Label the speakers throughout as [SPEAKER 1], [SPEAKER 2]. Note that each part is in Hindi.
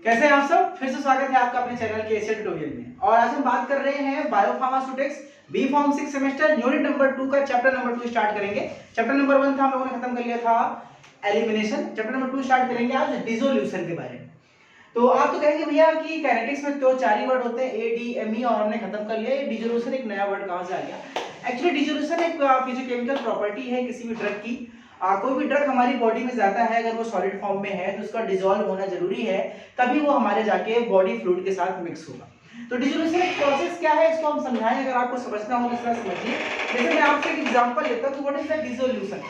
[SPEAKER 1] कैसे हैं आप सब। फिर से स्वागत है आपका अपने चैनल के एशिया ट्यूटोरियल में। और आज हम बात कर रहे हैं biopharmaceutics B pharm 6 semester unit number 2 का चैप्टर नंबर 2 स्टार्ट करेंगे। चैप्टर नंबर 1 था, हम लोगों ने खत्म कर लिया था एलिमिनेशन। चैप्टर नंबर 2 स्टार्ट करेंगे आज डिसोल्यूशन के बारे में। तो आप तो कहेंगे भैया कि काइनेटिक्स में तो 4 ही वर्ड होते हैं ए डी एम ई, और हमने खत्म कर लिया। ये डिसोल्यूशन एक नया वर्ड कहां से आ गया। एक्चुअली डिसोल्यूशन एक फिजिकोकेमिकल प्रॉपर्टी है किसी भी ड्रग की। कोई भी ड्रग हमारी बॉडी में जाता है, अगर वो सॉलिड फॉर्म में है तो उसका डिसॉल्व होना जरूरी है, तभी वो हमारे जाके बॉडी फ्लूइड के साथ मिक्स होगा। तो डिसोल्यूशन एक प्रोसेस क्या है, इसको हम समझाएं। अगर आपको समझना हो तो इसका समझिए। जैसे मैं आपसे एक एग्जांपल लेता हूं, व्हाट इज द डिसोल्यूशन।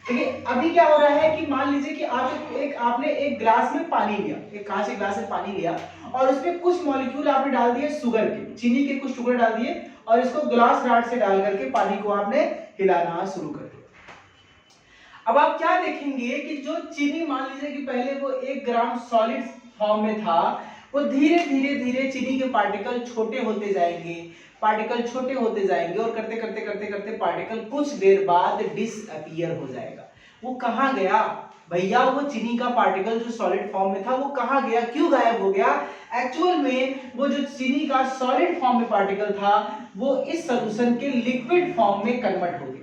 [SPEAKER 1] देखिए अभी क्या हो रहा है कि मान लीजिए कि आपने एक ग्लास में पानी लिया, एक कांच के ग्लास में पानी लिया, और उसमें कुछ मॉलिक्यूल आपने डाल दिए शुगर के, चीनी के कुछ टुकड़े डाल दिए, और इसको ग्लास रॉड से डाल करके पानी को आपने हिलाना शुरू कर दिया। अब आप क्या देखेंगे कि जो चीनी, मान लीजिए कि पहले वो 1 ग्राम सॉलिड फॉर्म में था, वो धीरे धीरे धीरे चीनी के पार्टिकल छोटे होते जाएंगे, पार्टिकल छोटे होते जाएंगे, और करते करते करते करते पार्टिकल कुछ देर बाद डिसअपीयर हो जाएगा। वो कहाँ गया भैया, वो चीनी का पार्टिकल जो सॉलिड फॉर्म में था वो कहाँ गया, क्यों गायब हो गया। एक्चुअल में वो जो चीनी का सॉलिड फॉर्म में पार्टिकल था वो इस सॉल्यूशन के लिक्विड फॉर्म में कन्वर्ट हो गया।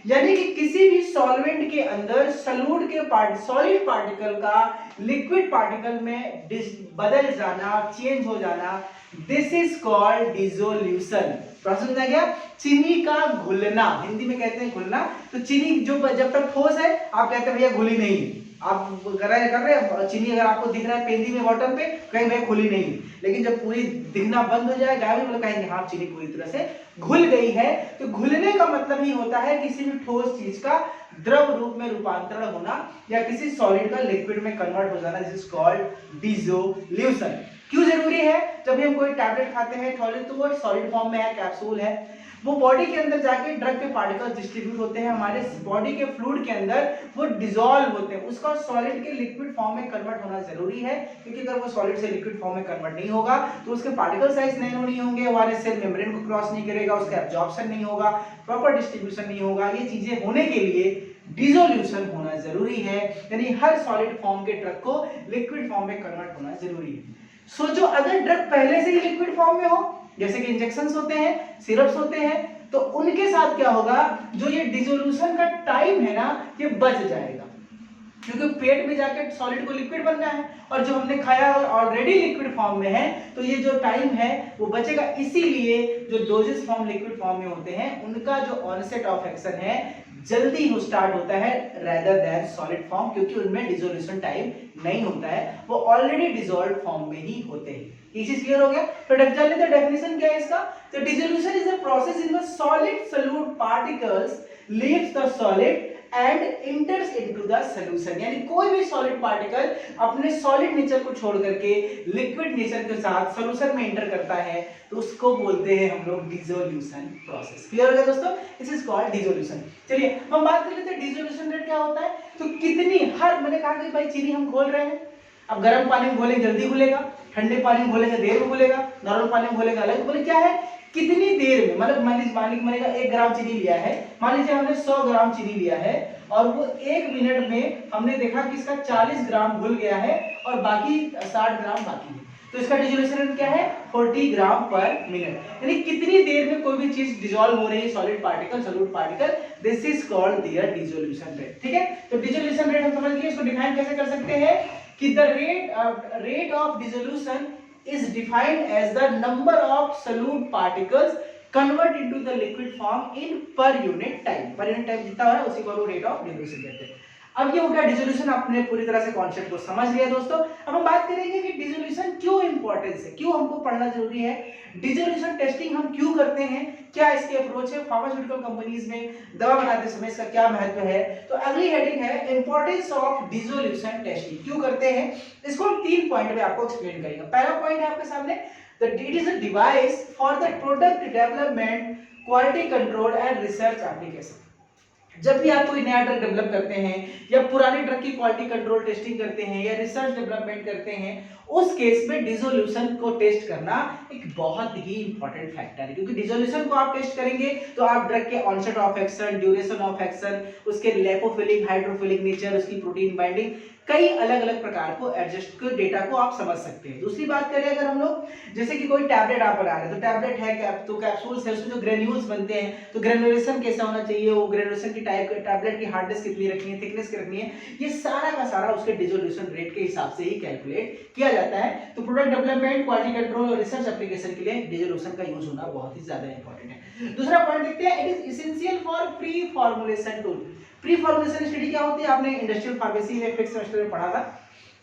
[SPEAKER 1] यानी कि किसी भी सॉल्वेंट के अंदर सॉलिड पार्टिकल का लिक्विड पार्टिकल में बदल जाना, चेंज हो जाना, दिस इज कॉल्ड डिसोल्यूशन। समझ आ गया। चीनी का घुलना, हिंदी में कहते हैं घुलना। तो चीनी जो जब तक ठोस है आप कहते हैं भैया घुली नहीं है, आप कर रहे चीनी अगर आपको दिख रहा है पेंदी में बॉटम पे, कहीं भैया खुली नहीं है। लेकिन जब पूरी दिखना बंद हो जाए, गायब, मतलब कहेंगे हाँ चीनी पूरी तरह से घुल गई है। तो घुलने का मतलब ही होता है किसी भी ठोस चीज का द्रव रूप में रूपांतरण होना, या किसी सॉलिड का लिक्विड में कन्वर्ट हो जाना, दिस इज कॉल्ड डिसोल्यूशन। क्यों जरूरी है, जब भी हम कोई टैबलेट खाते हैं टॉयलेट, तो वो सॉलिड फॉर्म में है, कैप्सूल है, वो बॉडी के अंदर जाके ड्रग के पार्टिकल्स डिस्ट्रीब्यूट होते हैं हमारे बॉडी के फ्लूइड के अंदर, वो डिसॉल्व होते हैं, उसका सॉलिड के लिक्विड फॉर्म में कन्वर्ट होना जरूरी है। क्योंकि अगर वो सॉलिड से लिक्विड फॉर्म में कन्वर्ट नहीं होगा तो उसके पार्टिकल साइज नैनो नहीं होंगे, हमारे सेल मेम्ब्रेन को क्रॉस नहीं करेगा, उसका एब्जॉर्प्शन नहीं होगा, प्रॉपर डिस्ट्रीब्यूशन नहीं होगा। ये चीजें होने के लिए डिसोल्यूशन होना जरूरी है, यानी हर सॉलिड फॉर्म के ड्रग को लिक्विड फॉर्म में कन्वर्ट होना जरूरी है। सोचो अगर ड्रग पहले से ही लिक्विड फॉर्म में हो, जैसे कि इंजेक्शंस होते हैं, सिरप्स होते हैं, तो उनके साथ क्या होगा, जो ये डिसोल्यूशन का टाइम है ना, ये बच जाएगा। क्योंकि पेट में जाके सॉलिड को लिक्विड बनना है, और जो हमने खाया ऑलरेडी लिक्विड फॉर्म में है, तो ये जो टाइम है वो बचेगा। इसीलिए जो डोजेस फॉर्म लिक्विड फॉर्म में होते हैं उनका जो ऑनसेट ऑफ एक्शन है जल्दी हो स्टार्ट होता है रेदर देन सॉलिड फॉर्म, क्योंकि उनमें डिसोल्यूशन टाइम नहीं होता है, वो ऑलरेडी डिसॉल्व्ड फॉर्म में ही होते हैं। ये चीज क्लियर हो गया। तो जान लेते हैं डेफिनेशन क्या है इसका। तो dissolution is a process in the solid solute particles leaves the solid and इंटर्स into the solution. यानी कोई भी सॉलिड पार्टिकल अपने सॉलिड नेचर को छोड़ करके लिक्विड नेचर के साथ सॉल्यूशन में एंटर करता है, तो उसको बोलते हैं हम लोग डिसोल्यूशन प्रोसेस। क्लियर हो गया दोस्तों, दिस इज कॉल्ड डिसोल्यूशन। चलिए हम बात कर लेते हैं डिसोल्यूशन रेट क्या होता है। तो कितनी, हर, मैंने कहा कि भाई चीनी हम घोल रहे हैं, अब गर्म पानी में घोलेंगे जल्दी घुलेगा, ठंडे पानी में घोलेंगे देर में घुलेगा, नॉर्मल पानी में घोलेंगे अलग। बोले क्या है, कितनी देर में, मतलब मालिक मैंने 1 ग्राम चीनी लिया है, मान लीजिए हमने 100 ग्राम चीनी लिया है, और वो 1 मिनट में हमने देखा कि इसका 40 ग्राम घुल गया है और बाकी 60 ग्राम बाकी है, तो इसका डिसोल्यूशन रेट क्या है, 40 ग्राम पर मिनट। यानी कितनी देर में कोई भी चीज डिसॉल्व हो रही है, solid particle, solute particle, this is called there dissolution rate. ठीक है, तो डिसोल्यूशन रेट हम समझ गए। इसको डिफाइन कैसे कर सकते हैं कि the rate of dissolution is defined as the number of solute particles convert into the liquid form in per unit time। per unit time जितना है उसी को rate of dissolution कहते हैं। अब ये हो गया डिसोल्यूशन, आपने पूरी तरह से कॉन्सेप्ट को समझ लिया दोस्तों। अब हम बात करेंगे कि डिसोल्यूशन क्यों इंपॉर्टेंस है, क्यों हमको पढ़ना जरूरी है, डिसोल्यूशन टेस्टिंग हम क्यों करते हैं, क्या इसके अप्रोच है, फार्मास्यूटिकल कंपनीज में दवा बनाते समय इसका क्या महत्व है। तो अगली हेडिंग है इंपॉर्टेंस ऑफ डिसोल्यूशन टेस्टिंग। क्यों करते हैं इसको हम 3 पॉइंट में आपको एक्सप्लेन करेंगे। पहला पॉइंट है आपके सामने, that it is a device for the product development, quality control and research application. जब भी आप कोई नया ड्रग डेवलप करते हैं, या पुराने ड्रग की क्वालिटी कंट्रोल टेस्टिंग करते हैं, या रिसर्च डेवलपमेंट करते हैं, उस केस में डिसोल्यूशन को टेस्ट करना एक बहुत ही इंपॉर्टेंट फैक्टर है। क्योंकि डिसोल्यूशन को आप टेस्ट करेंगे तो आप ड्रग के onset of action, duration of action, उसके लिपोफिलिक, हाइड्रोफिलिक नेचर, उसकी प्रोटीन बाइंडिंग, कई अलग अलग प्रकार को एडजस्ट कर डेटा को आप समझ सकते हैं। दूसरी बात करें अगर हम लोग, जैसे कि कोई टैबलेट आप बना रहे हैं, तो टैबलेट है तो कैप्सूल्स है, उसमें जो ग्रेन्यूल्स बनते हैं तो ग्रेनुलेशन कैसा होना चाहिए, वो ग्रेनुलेशन की टाइप, टैबलेट की हार्डनेस कितनी रखनी है, थिकनेस कितनी रखनी है, ये सारा का सारा उसके डिसोल्यूशन रेट के हिसाब से ही कैलकुलेट किया जाता है। तो प्रोडक्ट डेवलपमेंट, क्वालिटी कंट्रोल और रिसर्च एप्लीकेशन के लिए डिसोल्यूशन का यूज होना बहुत ही ज्यादा इंपॉर्टेंट है। दूसरा पॉइंट देखते हैं, it is essential for pre formulation tool. Pre formulation study क्या होती है, आपने इंडस्ट्रियल फार्मेसी में फिफ्थ सेमेस्टर में पढ़ा था।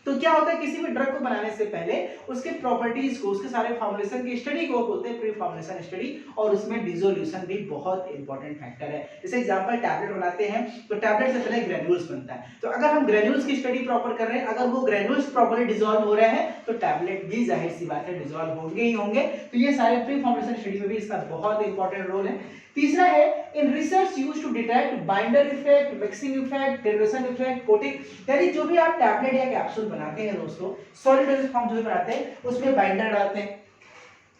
[SPEAKER 1] तो क्या होता है, किसी भी ड्रग को बनाने से पहले उसके प्रॉपर्टीज को, उसके सारे फॉर्मुलेशन की स्टडी को बोलते हैं प्री फॉर्मुलेशन स्टडी, और उसमें डिसोल्यूशन भी बहुत इंपॉर्टेंट फैक्टर है। जैसे एग्जांपल टैबलेट बनाते हैं तो टैबलेट से पहले ग्रेन्यूल्स बनता है, तो अगर हम ग्रेन्यूल्स की स्टडी प्रॉपर कर रहे हैं, अगर वो ग्रेन्यूल्स प्रॉपर्ली डिसॉल्व हो रहे हैं तो टैबलेट भी जाहिर सी बात है डिसॉल्व होंगे ही होंगे। तो ये सारे प्री फॉर्मुलेशन स्टडी में भी इसका बहुत इंपॉर्टेंट रोल है। तीसरा है, in research used to detect binder effect, mixing effect, derivation effect, coating, यानी जो भी आप टैबलेट या कैप्सूल बनाते हैं दोस्तों, सॉलिड डोजेज फॉर्म जो भी बनाते हैं उसमें बाइंडर डालते हैं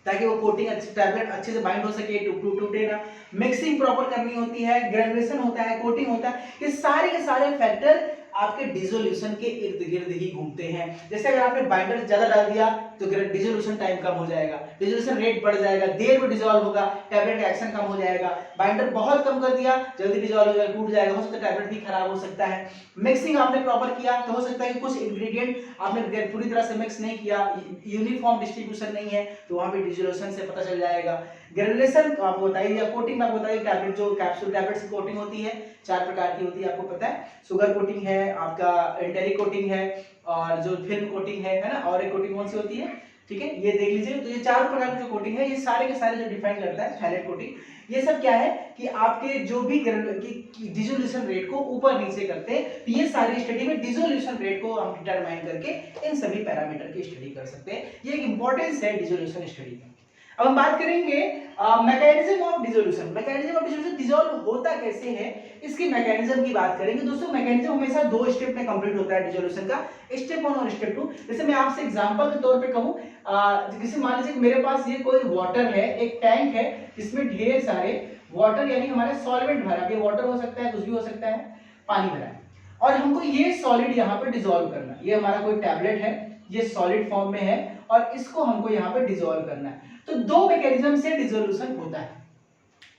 [SPEAKER 1] ताकि वो कोटिंग अच्छी, टैबलेट अच्छे से बाइंड हो सके, टूटे ना, मिक्सिंग प्रॉपर करनी होती है, ग्रेनुलेशन होता है, कोटिंग होता है, ये सारे के सारे फैक्टर आपके डिसोल्यूशन के इर्द गिर्द ही घूमते हैं। जैसे अगर आपने बाइंडर ज्यादा डाल दिया तो डिसोल्यूशन टाइम कम हो जाएगा, डिसोल्यूशन रेट बढ़ जाएगा, देर में डिसॉल्व होगा, टैबलेट का एक्शन कम हो जाएगा। बाइंडर बहुत कम कर दिया, जल्दी डिसॉल्व हो जाएगा, टूट जाएगा, हो सकता है टैबलेट भी खराब हो सकता है। मिक्सिंग आपने प्रॉपर किया तो हो सकता है कि कुछ इंग्रेडिएंट आपने पूरी तरह से मिक्स नहीं किया, यूनिफॉर्म डिस्ट्रीब्यूशन नहीं है, तो वहां पे डिसोल्यूशन से पता चल जाएगा। ग्रेनुलेशन आपको बताइए, या कोटिंग में आपको बताइए, टैबलेट जो कैप्सूल टैबलेट्स की कोटिंग होती है 4 प्रकार की होती है, आपको पता है, शुगर कोटिंग है, आपका एंटेरिक कोटिंग है, और जो फिल्म कोटिंग है ना, और एक कोटिंग कौन सी होती है, ठीक है, ये देख लीजिए। तो ये 4 प्रकार की जो कोटिंग है, ये सारे के सारे जो डिफाइन करता है थैलेट कोटिंग, ये सब क्या है कि आपके जो भी डिसोल्यूशन रेट को ऊपर नीचे करते हैं। तो ये सारी स्टडी में डिसोल्यूशन रेट को हम डिटरमाइन करके इन सभी पैरामीटर की स्टडी कर सकते हैं। ये एक इंपॉर्टेंस है डिसोल्यूशन स्टडी में। अब हम बात करेंगे mechanism of dissolution. Mechanism of dissolution, dissolve होता कैसे है, इसकी मैकेनिज्म की बात करेंगे। दोस्तों मैकेनिज्म हमेशा 2 स्टेप में कंप्लीट होता है डिसोल्यूशन का, स्टेप 1 और स्टेप 2। जैसे मैं आपसे एग्जांपल के तौर पे कहूं, जैसे मान लीजिए मेरे पास ये कोई वाटर है, एक टैंक है जिसमें ढेर सारे वाटर यानी हमारे सॉल्वेंट भरा है, ये वाटर हो सकता है, कुछ भी हो सकता है, पानी भरा है, और हमको ये सॉलिड यहाँ पे डिसॉल्व करना है। ये हमारा कोई टैबलेट है, ये सॉलिड फॉर्म में है और इसको हमको यहाँ पे डिसॉल्व करना है। तो 2 मैकेनिज्म से डिसोल्यूशन होता है।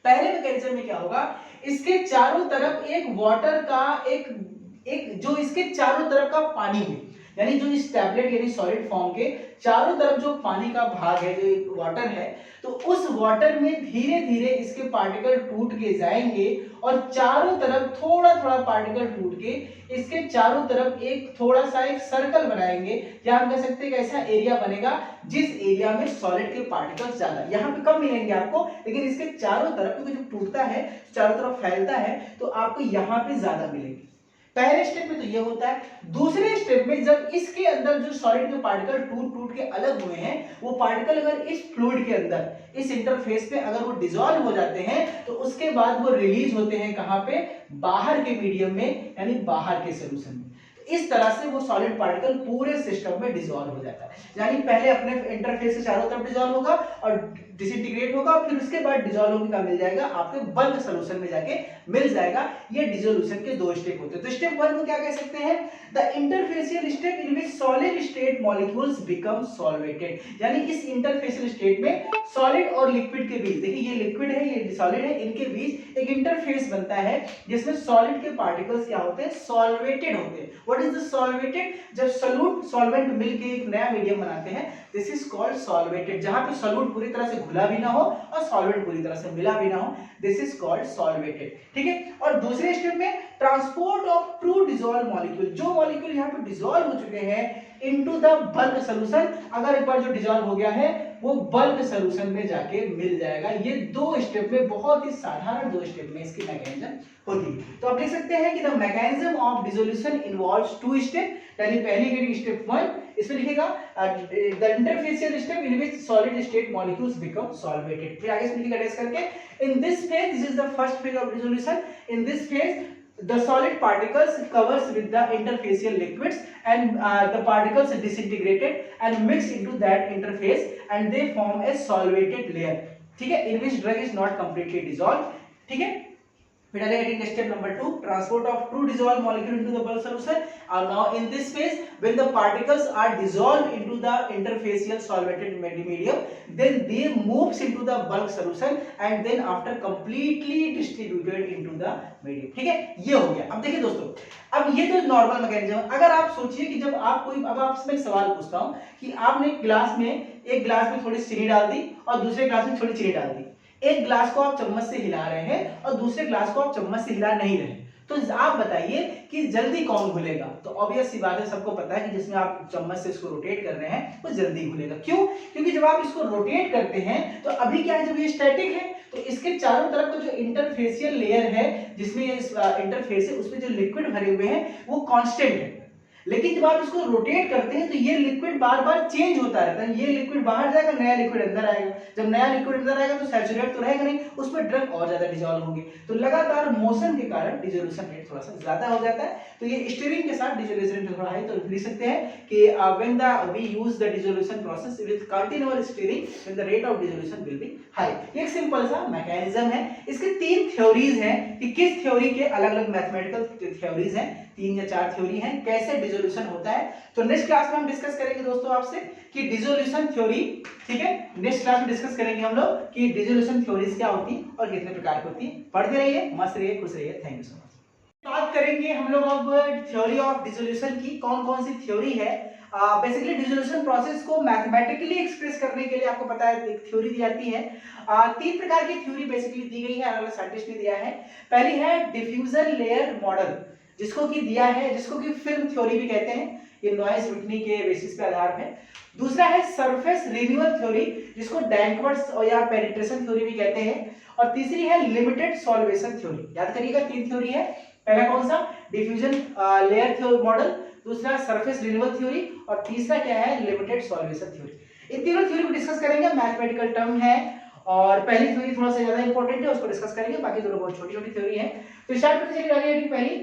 [SPEAKER 1] पहले मैकेनिज्म में क्या होगा, इसके चारों तरफ एक वाटर का एक जो इसके चारों तरफ का पानी है, यानी जो इस टैबलेट यानी सॉलिड फॉर्म के चारों तरफ जो पानी का भाग है, जो वाटर है, तो उस वाटर में धीरे धीरे इसके पार्टिकल टूट के जाएंगे और चारों तरफ थोड़ा थोड़ा पार्टिकल टूट के इसके चारों तरफ एक थोड़ा सा एक सर्कल बनाएंगे, या हम कह सकते हैं कि ऐसा एरिया बनेगा जिस एरिया में सॉलिड के पार्टिकल्स ज्यादा, यहाँ पे कम मिलेंगे आपको, लेकिन इसके चारों तरफ, क्योंकि जब टूटता है चारों तरफ फैलता है, तो आपको यहाँ पे ज्यादा मिलेंगे। पहले स्टेप में तो ये होता है। दूसरे स्टेप में जब इसके अंदर जो सॉलिड के पार्टिकल टूट टूट के अलग हुए हैं, वो पार्टिकल अगर इस फ्लूइड के अंदर, इस इंटरफेस पे अगर वो डिसॉल्व हो जाते हैं, तो उसके बाद वो रिलीज होते हैं कहां पे, बाहर के मीडियम में, यानी बाहर के सॉल्यूशन में। इस तरह से वो सॉलिड पार्टिकल पूरे सिस्टम में डिसॉल्व हो जाता है, यानी पहले अपने इंटरफेस के चारों तरफ डिसॉल्व होगा और डिसइंटीग्रेट होगा, फिर उसके बाद डिसॉल्व होकर का मिल जाएगा आपके बल्क सॉल्यूशन में जाके मिल जाएगा। ये डिसोल्यूशन के 2 स्टेप होते हैं। तो स्टेप 1 को क्या कह सकते हैं, the interfacial step in which solid state molecules become solvated, यानी इस इंटरफेशियल स्टेट में सॉलिड और लिक्विड के बीच, देखिए ये लिक्विड है ये सॉलिड है, इनके बीच एक इंटरफेस बनता है जिसमें सॉलिड के पार्टिकल्स क्या होते हैं, सॉल्वेटेड होते हैं। व्हाट इज द सॉल्वेटेड, जब सॉल्यूट सॉल्वेंट मिलके एक नया मीडियम बनाते हैं, दिस इज कॉल्ड सॉल्वेटेड। जहां पे सॉल्यूट पूरी तरह से घुला भी ना हो और सॉल्वेंट पूरी तरह से मिला भी ना हो, दिस इज कॉल्ड सॉल्वेटेड, ठीक है। और दूसरे स्टेप में transport of true dissolve molecule, जो मॉलिक्यूल यहाँ पे डिसॉल्व हो चुके हैं इनटू द बल्क सॉल्यूशन, अगर एक बार जो डिसॉल्व हो गया है वो बल्क सॉल्यूशन में जाके मिल जाएगा। ये 2 स्टेप में, बहुत ही साधारण 2 स्टेप में इसकी मैकेनिज्म होती है। तो आप देख सकते हैं कि the mechanism of dissolution involves 2 step, यानी पहली गेटिंग स्टेप 1 इसमें लिखेगा the interfacial step in which solid state molecules become solvated. फिर आगे इसमें लिखेगा अटैच करके, इन this phase, this is the first phase of dissolution, in this phase the solid particles covers with the interfacial liquids and the particles disintegrated and mix into that interface and they form a solvated layer, ठीक है, in which drug is not completely dissolved, ठीक है। फिर डालेंगे heading step number 2, transport of true dissolve molecule into the bulk solution. और now in this phase when the particles are dissolved into the interfacial solvated medium, then they moves into the bulk solution and then after completely distributed into the medium. ठीक है, ये हो गया। अब देखिए दोस्तों, अब ये तो नॉर्मल मैकेनिज्म। अगर आप सोचिए कि जब आप कोई, अब आपसे मैं सवाल पूछता हूं कि आपने गिलास में, एक गिलास में थोड़ी चीनी डाल दी और दूसरे गिलास में थोड़ी चीनी डाल दी। एक ग्लास को आप चम्मच से हिला रहे हैं और दूसरे ग्लास को आप चम्मच से हिला नहीं रहे, तो आप बताइए कि जल्दी कौन घुलेगा? तो ऑब्वियस सी बात है, सबको पता है कि जिसमें आप चम्मच से इसको रोटेट कर रहे हैं वो जल्दी घुलेगा। क्यों? क्योंकि जब आप इसको रोटेट करते हैं तो अभी क्या है, जब ये स्टैटिक है तो इसके चारों तरफ का जो इंटरफेसियल लेयर है, जिसमें इस इंटरफेस है, उसमें जो लिक्विड भरे हुए हैं वो कांस्टेंट है। लेकिन जब आप इसको रोटेट करते हैं तो ये लिक्विड बार बार चेंज होता रहता है। ये लिक्विड बाहर जाएगा, नया लिक्विड अंदर आएगा। जब नया लिक्विड अंदर आएगा तो सैचुरेट तो रहेगा नहीं, उसमें ड्रग और ज्यादा डिसॉल्व होंगे। तो लगातार मोशन के कारण डिसोल्यूशन रेट थोड़ा सा ज्यादा हो जाता है। तो ये स्टीयरिंग के साथ डिसोल्यूशन रेट थोड़ा हाई, तो लिख सकते हैं कि when the we use the dissolution process with continuous stirring then the rate of dissolution will be high. ये एक सिंपल सा मैकेनिज्म है। इसके 3 थ्योरीज हैं कि किस थ्योरी के अलग-अलग मैथमेटिकल थ्योरीज हैं, 3 या 4 थ्योरी हैं कैसे डिसोल्यूशन होता है। तो नेक्स्ट क्लास में हम डिस्कस करेंगे दोस्तों आपसे कि डिसोल्यूशन थ्योरी, ठीक है, नेक्स्ट क्लास में डिस्कस करेंगे हम लोग कि डिसोल्यूशन थ्योरीज क्या होती है और कितने प्रकार की होती है। पढ़ते रहिए, मस्त रहिए, खुश रहिए। Thank you so much. बात करेंगे हम लोग अब थ्योरी ऑफ डिसोल्यूशन की। कौन कौन सी थ्योरी है? बेसिकली डिसोल्यूशन प्रोसेस को मैथमेटिकली एक्सप्रेस करने के लिए आपको पता है एक थ्योरी दी जाती है। 3 प्रकार की थ्योरी बेसिकली दी गई है, अलग-अलग साइंटिस्ट ने दिया है। पहली है डिफ्यूजन लेयर मॉडल, जिसको कि दिया है, जिसको कि फिल्म थ्योरी भी कहते हैं। ये नॉइस विटनी के बेसिस पे आधार है। दूसरा है सरफेस रिन्यूअल थ्योरी, जिसको डैंकवर्ट्स और या पेनिट्रेशन थ्योरी भी कहते हैं। और तीसरी है लिमिटेड सॉल्वेशन थ्योरी। याद करिएगा 3 थ्योरी है। पहला कौन सा? डिफ्यूजन लेयर थ्योरी मॉडल, दूसरा सरफेस रिन्यूअल थ्योरी और तीसरा क्या है? Limited solvation theory. इन तीनों थ्योरी को डिस्कस करेंगे, मैथमेटिकल टर्म है और पहली थ्योरी थोड़ा सा ज्यादा इंपॉर्टेंट है, उसको डिस्कस करेंगे। बाकी दोनों बहुत छोटी-छोटी थ्योरी है। तो स्टार्ट करते चलिए। डालिए पहली,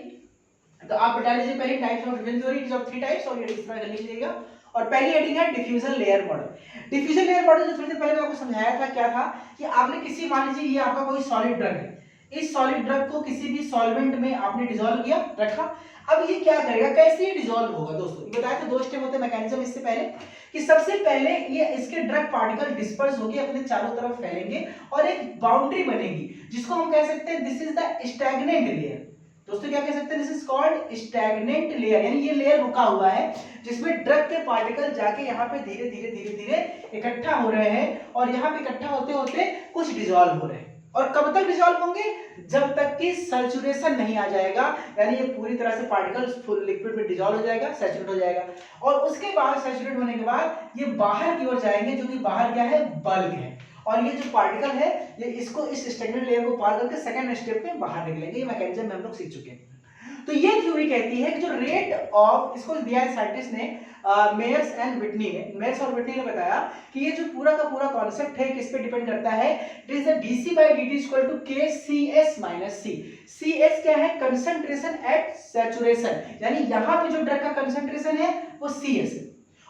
[SPEAKER 1] तो आप बता लीजिए पहली types of different theory of 3 types और ये इस तरह कर लीजिएगा। और पहली हेडिंग है diffusion layer model. Diffusion layer model जो थोड़ी देर पहले मैं आपको समझाया था, क्या था कि आपने किसी, मान लीजिए ये आपका कोई सॉलिड ड्रग है, इस सॉलिड ड्रग को किसी भी सॉल्वेंट में आपने डिसॉल्व किया, रखा। अब ये क्या करेगा, कैसे डिसॉल्व होगा? दोस्तों ये बताया था 2 स्टेप होते हैं मैकेनिज्म इससे पहले, कि सबसे पहले ये इसके ड्रग पार्टिकल डिस्पर्स होकर अपने चारों तरफ फैलेंगे और एक बाउंड्री बनेगी, जिसको हम कह सकते हैं this is the stagnant layer. दोस्तों क्या कह सकते हैं? This is called stagnant layer, यानी ये लेयर रुका हुआ है जिसमें ड्रग के पार्टिकल जाके यहाँ पे धीरे धीरे धीरे धीरे इकट्ठा हो रहे हैं और यहाँ पे इकट्ठा होते होते कुछ डिसॉल्व हो रहे हैं। और कब तक डिसॉल्व होंगे? जब तक कि सैचुरेशन नहीं आ जाएगा, यानी ये पूरी तरह से पार्टिकल्स फुल लिक्विड में डिसॉल्व हो जाएगा, सैचुरेट हो जाएगा। और उसके बाद सैचुरेट होने के बाद ये बाहर की ओर जाएंगे, जो कि बाहर क्या है? बल्क है। और ये जो पार्टिकल है ये इसको, इस स्टैग्नेंट लेयर को पार करके सेकंड स्टेप में बाहर निकलेंगे। ये मैकेनिज्म हम लोग सीख चुके हैं। तो ये थ्योरी कहती है कि जो रेट ऑफ, इसको दिया है साइंटिस्ट ने मेयर्स एंड विटनी ने, मेयर्स और विटनी ने बताया कि ये जो पूरा का पूरा कॉन्सेप्ट है किस पे डिपेंड करता है? It is the dc/dt equal to kCs - C। Cs क्या है? कंसंट्रेशन एट सैचुरेशन, यानी यहाँ पे जो ड्रग का कंसंट्रेशन है वो Cs है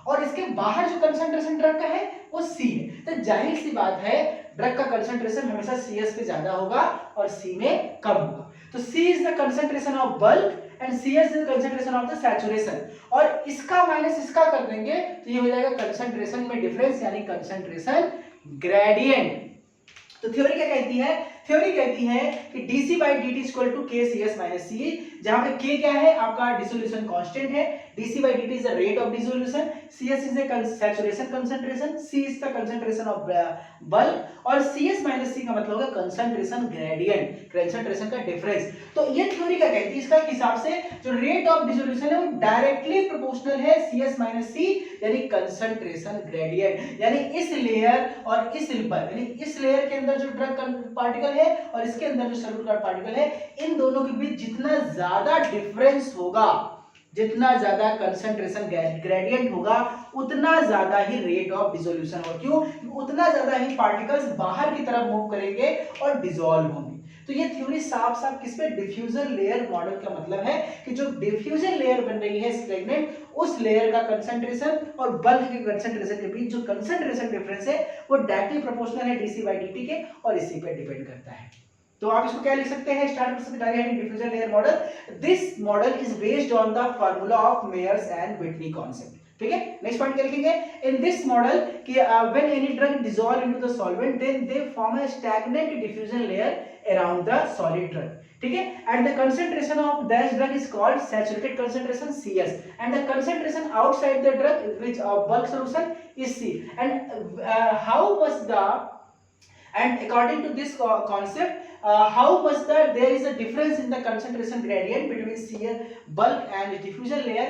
[SPEAKER 1] और इसके बाहर जो कंसंट्रेशन ड्रग का है वो C है। तो जाहिर सी बात है ड्रग का कंसंट्रेशन हमेशा Cs पे ज्यादा होगा और C में कम होगा। तो C is the concentration of bulk and Cs is the concentration of the saturation। और इसका माइनस इसका कर देंगे तो ये हो जाएगा कंसंट्रेशन में डिफरेंस, यानी कंसंट्रेशन ग्रेडियंट। तो थ्योरी क्या कहती है? थ्योरी कहती है कि dc/dt equal to kCs - C, जहां पे k क्या है? आपका डिसोल्यूशन कांस्टेंट है, dc/dt is the rate of dissolution, Cs is the saturation concentration, C is the concentration of bulk और Cs - C का मतलब होगा कंसंट्रेशन ग्रेडियंट, कंसंट्रेशन का डिफरेंस। तो ये थ्योरी क्या कहती है? इसका हिसाब से जो रेट ऑफ डिसोल्यूशन है वो डायरेक्टली प्रोपोर्शनल है Cs - C, यानी कंसंट्रेशन ग्रेडियंट। यानी इस लेयर और इस पर, यानी इस लेयर के अंदर जो ड्रग पार्टिकल है और इसके अंदर जो सॉल्यूट पार्टिकल है, इन दोनों के बीच जितना ज्यादा डिफरेंस होगा, जितना ज्यादा कंसंट्रेशन ग्रेडियंट होगा, उतना ज्यादा ही रेट ऑफ डिसोल्यूशन होगा। क्यों? उतना ज्यादा ही पार्टिकल्स बाहर की तरफ मूव करेंगे और डिसॉल्व होंगे। तो ये थ्योरी साफ साफ किस पे? डिफ्यूजन लेयर मॉडल का मतलब है कि जो डिफ्यूजन लेयर बन रही है स्टैग्नेंट, उस लेयर का कंसंट्रेशन और बल्क के कंसंट्रेशन के बीच जो कंसंट्रेशन डिफरेंस है वो डायरेक्टली प्रोपोर्शनल है dc/dt के और इसी पे डिपेंड करता है। तो आप इसको क्या लिख सकते हैं, स्टार्ट कर सकते हैं diffusion layer model. This model is based on the formula of Myers and Whitney concept. ठीक है, नेक्स्ट पॉइंट क्या लिखेंगे, इन दिस मॉडल कि when any drug dissolve into the solvent then they form a stagnant diffusion layer around the solid drug. ठीक है, and the concentration of that drug is called saturated concentration CS, and the concentration outside the drug which bulk solution is C, and how was the and according to this concept how much that there is a difference in the concentration gradient between CS bulk and diffusion layer,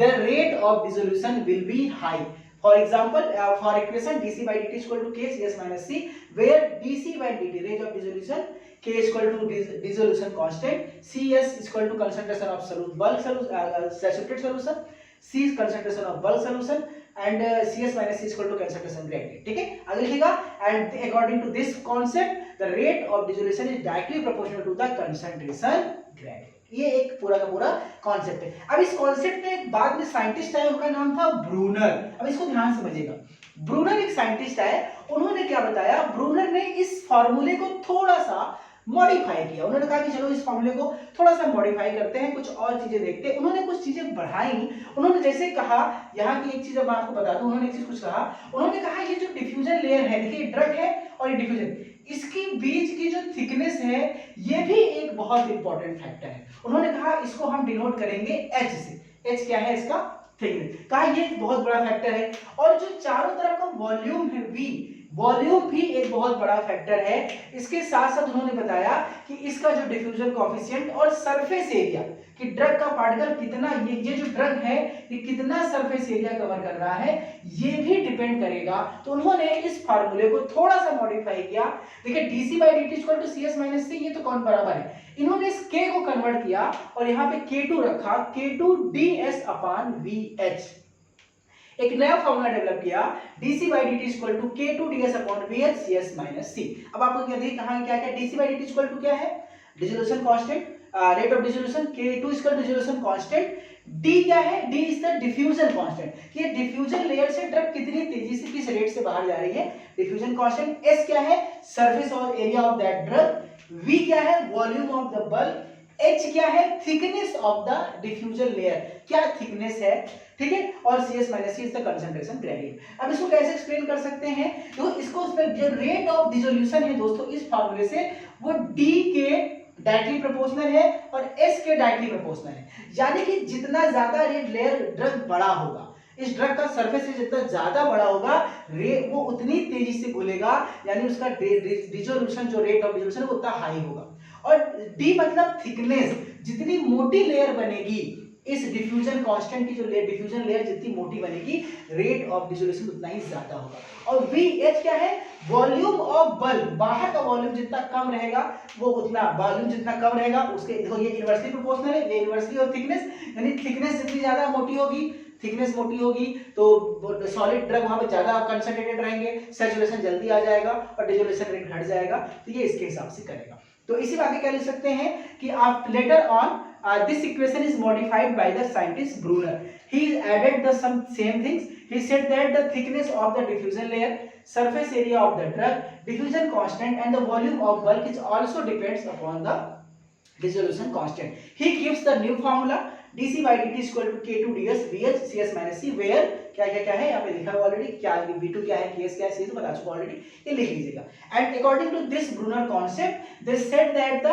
[SPEAKER 1] the rate of dissolution will be high. For example, for equation dc by dt is equal to k CS minus C, where dc by dt rate of dissolution, k is equal to dissolution constant, CS is equal to concentration of bulk solution, saturated solution, C is concentration of bulk solution, and CS minus C is equal to concentration gradient. ठीक है, आगे लिखिएगा, and according to this concept the rate of dissolution is directly proportional to the concentration gradient. ये एक पूरा का पूरा कॉन्सेप्ट है। अब इस कॉन्सेप्ट में बाद में साइंटिस्ट आए, उनका नाम था ब्रूनर। अब इसको ध्यान से समझिएगा, ब्रूनर एक साइंटिस्ट आए, उन्होंने क्या बताया, ब्रूनर ने इस फॉर्मूले को थोड़ा सा मॉडिफाई किया। उन्होंने कहा कि चलो इस फॉर्मूले को थोड़ा सा मॉडिफाई करते हैं, कुछ और चीजें देखते हैं। उन्होंने कुछ चीजें बढ़ाई। उन्होंने जैसे कहा, यहाँ की एक चीज मैं आपको बता दूं, उन्होंने एक चीज कुछ कहा, उन्होंने कहा ये जो डिफ्यूजन लेयर है, देखिए ड्रग है और ये डिफ्यूजन, इसकी बीच की जो थिकनेस है ये भी एक बहुत इंपॉर्टेंट फैक्टर है। उन्होंने कहा इसको हम डिनोट करेंगे H से। H क्या है, इसका थिकनेस। कहा ये एक बहुत बड़ा फैक्टर है। और जो चारों तरफ का वॉल्यूम है V, वॉल्यूम भी एक बहुत बड़ा फैक्टर है। इसके साथ साथ उन्होंने बताया कि इसका जो डिफ्यूजन कोएफिशिएंट और सरफेस एरिया, कि ड्रग का पार्टिकल कितना, ये जो ड्रग है ये कितना सरफेस एरिया कवर कर रहा है, ये भी डिपेंड करेगा। तो उन्होंने इस फार्मूले को थोड़ा सा मॉडिफाई किया। देखिए dc by dt equal to CS minus C, ये तो कौन बराबर है, इन्होंने इस k को कन्वर्ट किया और यहाँ पे K2 रखा, K2 ds अपॉन VH। एक नया फॉर्मूला डेवलप किया, dc by dt equal to K2 ds upon VH CS minus C। अब आपको क्या देखिए कहां क्या क्या, dc by dt equal to क्या है, dissolution constant, rate of dissolution, K2 equal to dissolution constant, D क्या है, D is the diffusion constant, कि ये डिफ्यूजन लेयर से ड्रग कितनी तेजी से किस रेट से बाहर जा रही है, डिफ्यूजन कांस्टेंट। S क्या है, सरफेस और area of that drug, V क्या है, volume of the bulk, H क्या है, thickness of the diffusion layer, क्या थिकनेस है, ठीक है, और CS minus C is the concentration gradient. अब इसको कैसे एक्सप्लेन कर सकते हैं, तो इसको उसमें जो रेट ऑफ डिसोल्यूशन है दोस्तों इस फार्मूले से, वो D के डायरेक्टली प्रोपोर्शनल है और S के डायरेक्टली प्रोपोर्शनल है। यानी कि जितना ज्यादा रेट लेयर ड्रग बड़ा होगा, इस ड्रग का सरफेस से जितना ज्यादा बड़ा होगा, वो उतनी तेजी से घुलेगा, यानी उसका डिसोल्यूशन जो रेट ऑफ डिसोल्यूशन है उतना हाई होगा। और D मतलब थिकनेस, जितनी मोटी लेयर बनेगी इस डिफ्यूजन कांस्टेंट की जो डिफ्यूजन लेयर जितनी मोटी बनेगी, रेट ऑफ डिसोल्यूशन उतना ही ज्यादा होगा। और VH क्या है, वॉल्यूम ऑफ बल्क, बाहर का वॉल्यूम जितना कम रहेगा वो उतना, वॉल्यूम जितना कम रहेगा उसके, देखो ये इनवर्सली प्रोपोर्शनल है, ये इनवर्सली, और थिकनेस, यानी थिकनेस जितनी ज्यादा मोटी होगी, थिकनेस मोटी होगी तो सॉलिड ड्रग वहां पे ज्यादा कंसंट्रेटेड रहेंगे, सैचुरेशन जल्दी आ जाएगा और डिसोल्यूशन रेट घट जाएगा। तो ये इसके हिसाब से करेगा। तो इसी बात क्या लिख सकते हैं कि आप later on this equation is modified by the scientist Brunner. He added the some same things. He said that the thickness of the diffusion layer, surface area of the drug, diffusion constant, and the volume of bulk is also depends upon the dissolution constant. He gives the new formula dc by dt is equal to K2 ds VH CS minus C, where क्या क्या क्या है यहाँ पे लिखा हुआ ऑलरेडी, क्या V2 क्या है, KS क्या है, CS बता चुका ऑलरेडी, ये लिख लीजिएगा। And according to this Brunner concept they said that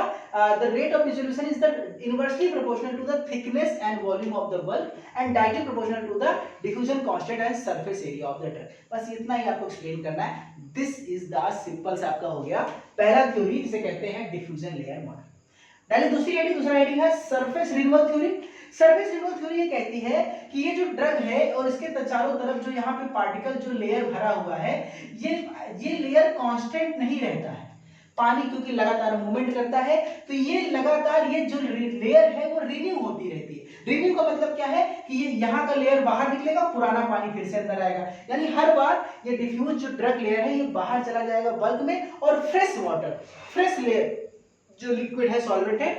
[SPEAKER 1] the rate of dissolution is the inversely proportional to the thickness and volume of the bulk and directly proportional to the diffusion constant and surface area of the drug। बस इतना ही आपको एक्सप्लेन करना है। दिस इज द सिंपल सा आपका हो गया पहला थ्योरी, जिसे कहते हैं डिफ्यूजन लेयर मॉडल। पहले दूसरा हेडिंग है surface renewal theory. Surface renewal theory ये कहती है कि ये जो ड्रग है और इसके चारों तरफ जो यहाँ पे पार्टिकल जो लेयर भरा हुआ है, ये लेयर कांस्टेंट नहीं रहता है। पानी क्योंकि लगातार मूवमेंट करता है, तो ये लगातार ये जो लेयर है वो रिन्यू होती रहती है। रिन्यू का मतलब क्या है कि ये यहाँ का लेयर बाहर निकलेगा, पुराना पानी फिर से अंदर आएगा, यानी हर बार ये डिफ्यूज जो ड्रग लेयर है ये बाहर चला जाएगा बल्क में, और फ्रेश वाटर, फ्रेश लेयर जो लिक्विड है, सॉल्वेंट है,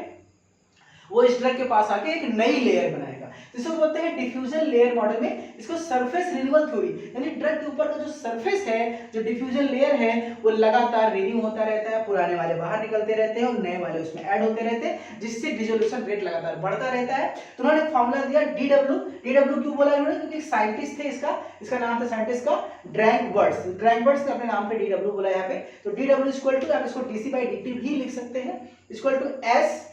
[SPEAKER 1] वो इस ड्रग के पास आके एक नई लेयर बनाएगा। तो इसको बोलते हैं डिफ्यूजन लेयर मॉडल में इसको सरफेस रिन्यूअल थ्योरी, यानी ड्रग के ऊपर का जो सरफेस है, जो डिफ्यूजन लेयर है, वो लगातार रिन्यू होता रहता है, पुराने वाले बाहर निकलते रहते हैं और नए वाले उसमें ऐड होते रहते हैं, जिससे डिसोल्यूशन रेट लगातार बढ़ता रहता है। तो उन्होंने एक फॉर्मूला दिया DW। DW क्यों बोला इन्होंने? क्योंकि साइंटिस्ट थे, इसका नाम था साइंटिस्ट का ड्रैंकवर्ट्स। ड्रैंकवर्ट्स ने अपने नाम पे DW बोला यहाँ पे। तो DW इक्वल टू, आप इसको dc/dt भी लिख सकते हैं, equal to S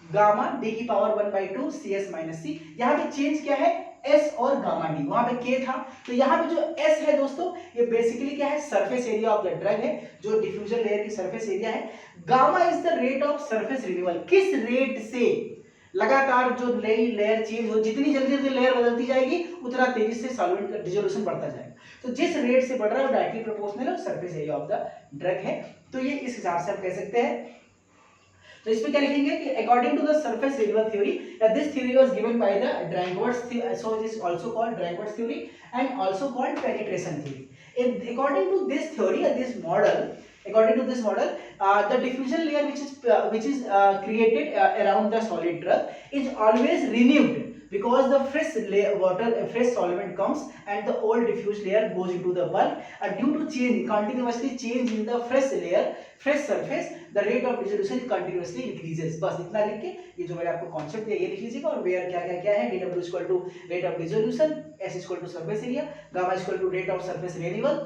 [SPEAKER 1] gamma d की पावर 1/2 CS माइनस C। यहाँ पे चेंज क्या है? S और गामा d, वहां पे K था, तो यहाँ पे जो S है दोस्तों, ये बेसिकली क्या है? Surface area of the drug है, जो डिफ्यूजन लेयर की सरफेस एरिया है। Gamma is the rate of surface renewal, किस रेट से लगातार जो नई लेयर चेंज हो, जितनी जल्दी जल्दी लेयर बदलती जाएगी उतना तेजी से सॉल्वेंट का डिसोल्यूशन बढ़ता जाएगा। तो जिस रेट से बढ़ रहा है वो डायरेक्टली प्रोपोर्शनल है surface area of the drug है। तो ये इस हिसाब से आप कह सकते हैं। तो इसमें क्या लिखेंगे कि according to the surface renewal theory, this theory was given by the Danckwerts, so it is also called Danckwerts theory and also called penetration theory. According to this theory or this model, according to this model, the diffusion layer which is created around the solid drug is always renewed because the fresh solvent comes and the old diffuse layer goes into the bulk, due to continuously change in the fresh layer, fresh surface, the rate of dissolution continuously increases। बस इतना लिख के ये जो मैंने आपको कॉन्सेप्ट दिया ये लिख लीजिएगा। और वेयर क्या क्या क्या है? DW equal to rate of dissolution, S equal to surface area, gamma equal to rate of surface renewal,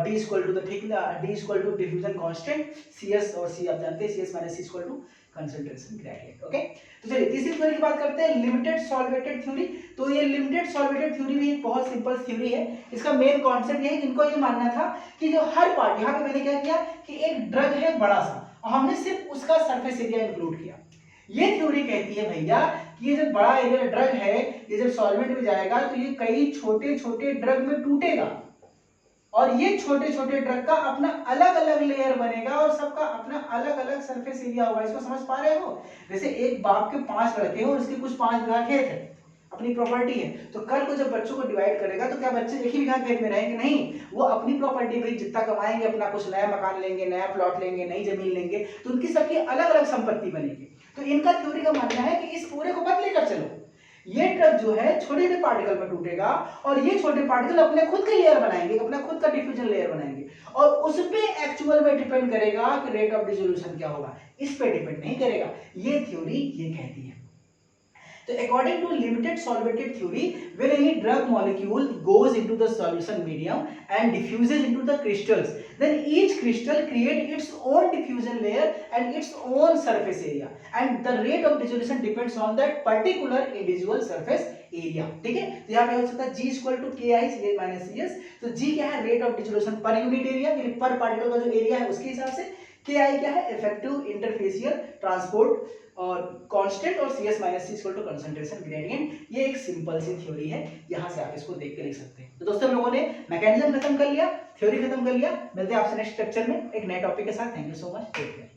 [SPEAKER 1] D equal to the thickness, D equal to diffusion constant, CS और C आप जानते हैं, CS minus C equal to concentration gradient. Okay, तो चलिए तीसरी थ्योरी की बात करते हैं, लिमिटेड सॉल्वेटेड थ्योरी। तो ये लिमिटेड सॉल्वेटेड थ्योरी भी एक बहुत सिंपल थ्योरी है। इसका मेन कॉन्सेप्ट ये है कि इनको ये मानना था कि जो हर पार्ट, यहाँ पे मैंने क्या किया कि एक ड्रग है बड़ा सा और हमने सिर्फ उसका सरफेस एरिया इंक्लूड किया। ये थ्योरी कहती है भैया कि ये जब बड़ा एरिया ड्रग है, ये जब सॉल्वेंट में जाएगा तो ये कई छोटे छोटे ड्रग में टूटेगा और ये छोटे छोटे ड्रग का अपना अलग अलग लेयर बनेगा और सबका अपना अलग अलग सरफेस एरिया होगा। इसको समझ पा रहे हो? जैसे एक बाप के 5 लड़के हो और उसके कुछ 5 बीघा खेत है, अपनी प्रॉपर्टी है, तो कल को जब बच्चों को डिवाइड करेगा तो क्या बच्चे एक ही बीघा खेत में रहेंगे? नहीं, वो अपनी प्रॉपर्टी भाई जितना कमाएंगे, अपना कुछ नया मकान लेंगे, नया प्लॉट लेंगे, नई जमीन लेंगे, तो उनकी सबकी अलग अलग संपत्ति बनेगी। तो इनका थ्योरी का मानना है कि इस पूरे को मत लेकर चलो, ये ड्रग जो है छोटे छोटे पार्टिकल में टूटेगा और ये छोटे पार्टिकल अपने खुद के लेयर बनाएंगे, अपना खुद का डिफ्यूजन लेयर बनाएंगे और उस पे एक्चुअल में डिपेंड करेगा कि रेट ऑफ डिसोल्यूशन क्या होगा, इस पे डिपेंड नहीं करेगा। ये थ्योरी ये कहती है। तो according to limited solvated theory, when any drug molecule goes into the solution medium and diffuses into the crystals, then each crystal creates its own diffusion layer and its own surface area, and the rate of dissolution depends on that particular individual surface area। ठीक है, तो यहाँ पे हो सकता है G equal to KI minus CS। तो G क्या है? Rate of dissolution per unit area, यानी पर पार्टिकल का जो एरिया है उसके हिसाब से। KI क्या है? इफेक्टिव इंटरफेसियल ट्रांसपोर्ट और कांस्टेंट, और CS minus C equal to concentration gradient. ये एक सिंपल सी थ्योरी है, यहाँ से आप इसको देख के लिख सकते हैं। तो दोस्तों हम लोगों ने मैकेनिज्म खत्म कर लिया, थ्योरी खत्म कर लिया। मिलते हैं आपसे नेक्स्ट लेक्चर में एक नए टॉपिक के साथ। Thank you so much, take care.